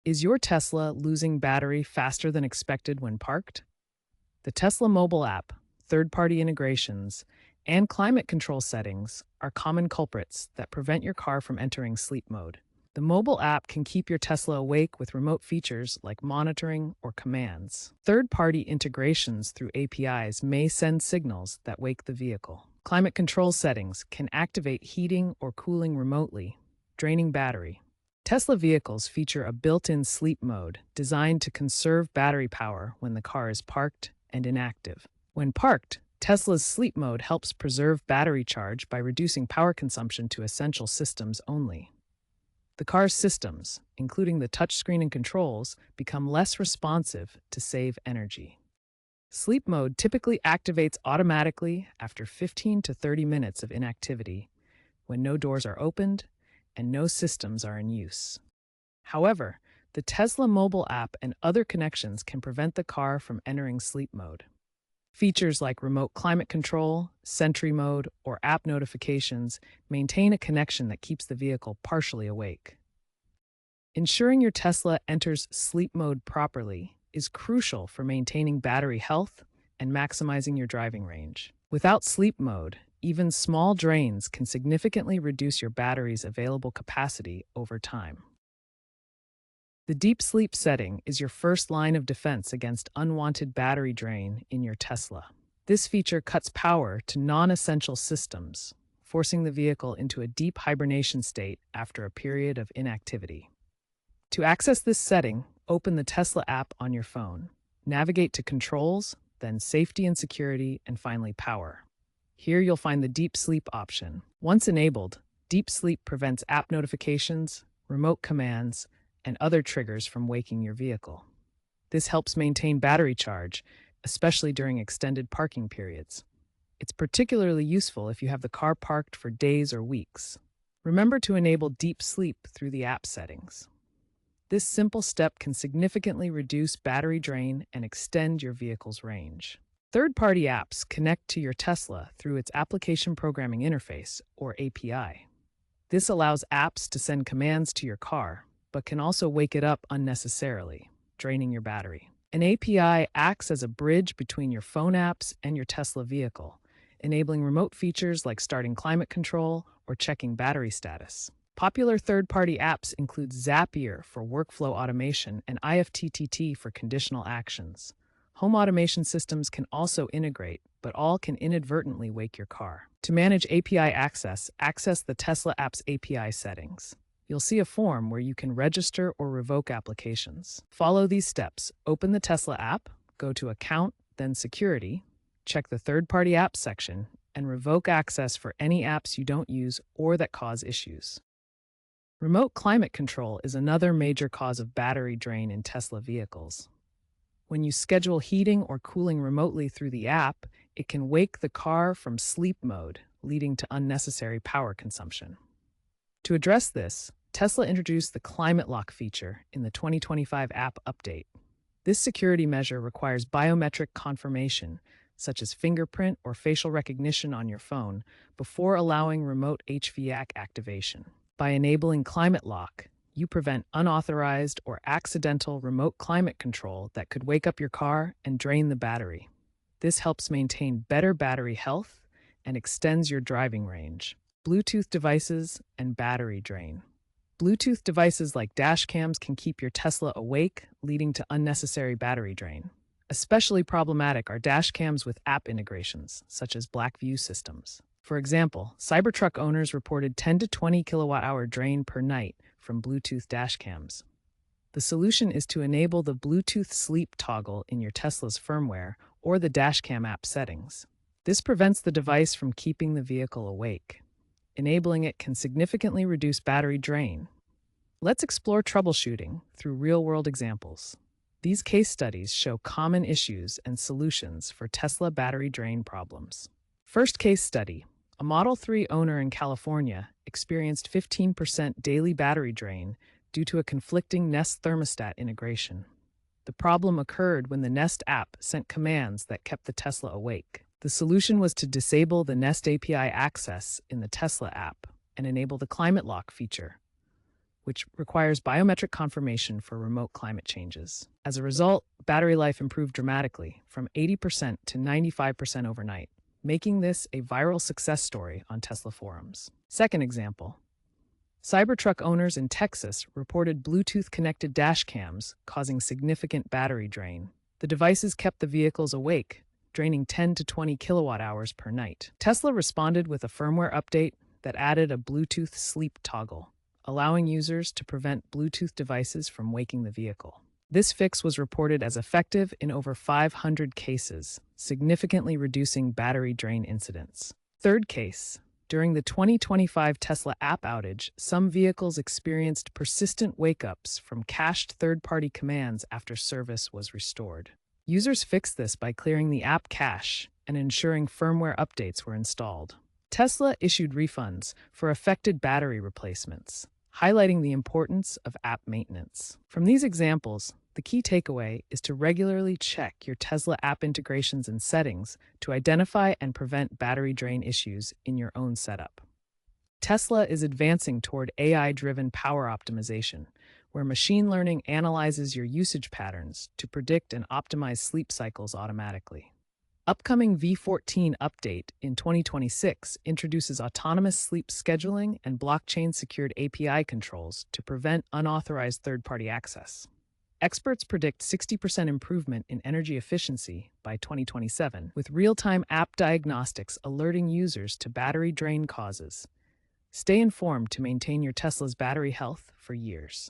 Is your Tesla losing battery faster than expected when parked? The Tesla mobile app, third-party integrations, and climate control settings are common culprits that prevent your car from entering sleep mode. The mobile app can keep your Tesla awake with remote features like monitoring or commands. Third-party integrations through APIs may send signals that wake the vehicle. Climate control settings can activate heating or cooling remotely, draining battery. Tesla vehicles feature a built-in sleep mode designed to conserve battery power when the car is parked and inactive. When parked, Tesla's sleep mode helps preserve battery charge by reducing power consumption to essential systems only. The car's systems, including the touchscreen and controls, become less responsive to save energy. Sleep mode typically activates automatically after 15 to 30 minutes of inactivity, when no doors are opened and no systems are in use. However, the Tesla mobile app and other connections can prevent the car from entering sleep mode. Features like remote climate control, Sentry mode, or app notifications maintain a connection that keeps the vehicle partially awake. Ensuring your Tesla enters sleep mode properly is crucial for maintaining battery health and maximizing your driving range. Without sleep mode, even small drains can significantly reduce your battery's available capacity over time. The deep sleep setting is your first line of defense against unwanted battery drain in your Tesla. This feature cuts power to non-essential systems, forcing the vehicle into a deep hibernation state after a period of inactivity. To access this setting, open the Tesla app on your phone. Navigate to Controls, then Safety and Security, and finally Power. Here you'll find the Deep Sleep option. Once enabled, Deep Sleep prevents app notifications, remote commands, and other triggers from waking your vehicle. This helps maintain battery charge, especially during extended parking periods. It's particularly useful if you have the car parked for days or weeks. Remember to enable deep sleep through the app settings. This simple step can significantly reduce battery drain and extend your vehicle's range. Third-party apps connect to your Tesla through its Application Programming Interface, or API. This allows apps to send commands to your car, but can also wake it up unnecessarily, draining your battery. An API acts as a bridge between your phone apps and your Tesla vehicle, enabling remote features like starting climate control or checking battery status. Popular third-party apps include Zapier for workflow automation and IFTTT for conditional actions. Home automation systems can also integrate, but all can inadvertently wake your car. To manage API access, access the Tesla app's API settings. You'll see a form where you can register or revoke applications. Follow these steps. Open the Tesla app, go to Account, then Security, check the Third-Party Apps section, and revoke access for any apps you don't use or that cause issues. Remote climate control is another major cause of battery drain in Tesla vehicles. When you schedule heating or cooling remotely through the app, it can wake the car from sleep mode, leading to unnecessary power consumption. To address this, Tesla introduced the Climate Lock feature in the 2025 app update. This security measure requires biometric confirmation, such as fingerprint or facial recognition on your phone, before allowing remote HVAC activation. By enabling Climate Lock, you prevent unauthorized or accidental remote climate control that could wake up your car and drain the battery. This helps maintain better battery health and extends your driving range. Bluetooth devices and battery drain. Bluetooth devices like dash cams can keep your Tesla awake, leading to unnecessary battery drain. Especially problematic are dash cams with app integrations, such as Blackview systems. For example, Cybertruck owners reported 10 to 20 kilowatt-hour drain per night from Bluetooth dash cams. The solution is to enable the Bluetooth sleep toggle in your Tesla's firmware or the dashcam app settings. This prevents the device from keeping the vehicle awake. Enabling it can significantly reduce battery drain. Let's explore troubleshooting through real-world examples. These case studies show common issues and solutions for Tesla battery drain problems. First case study. A Model 3 owner in California experienced 15% daily battery drain due to a conflicting Nest thermostat integration. The problem occurred when the Nest app sent commands that kept the Tesla awake. The solution was to disable the Nest API access in the Tesla app and enable the Climate Lock feature, which requires biometric confirmation for remote climate changes. As a result, battery life improved dramatically, from 80% to 95% overnight, making this a viral success story on Tesla forums. Second example. Cybertruck owners in Texas reported Bluetooth-connected dash cams causing significant battery drain. The devices kept the vehicles awake, draining 10 to 20 kilowatt hours per night. Tesla responded with a firmware update that added a Bluetooth sleep toggle, allowing users to prevent Bluetooth devices from waking the vehicle. This fix was reported as effective in over 500 cases, significantly reducing battery drain incidents. Third case. During the 2025 Tesla app outage, some vehicles experienced persistent wake-ups from cached third-party commands after service was restored. Users fixed this by clearing the app cache and ensuring firmware updates were installed. Tesla issued refunds for affected battery replacements, highlighting the importance of app maintenance. From these examples, the key takeaway is to regularly check your Tesla app integrations and settings to identify and prevent battery drain issues in your own setup. Tesla is advancing toward AI-driven power optimization, where machine learning analyzes your usage patterns to predict and optimize sleep cycles automatically. Upcoming V14 update in 2026 introduces autonomous sleep scheduling and blockchain-secured API controls to prevent unauthorized third-party access. Experts predict 60% improvement in energy efficiency by 2027, with real-time app diagnostics alerting users to battery drain causes. Stay informed to maintain your Tesla's battery health for years.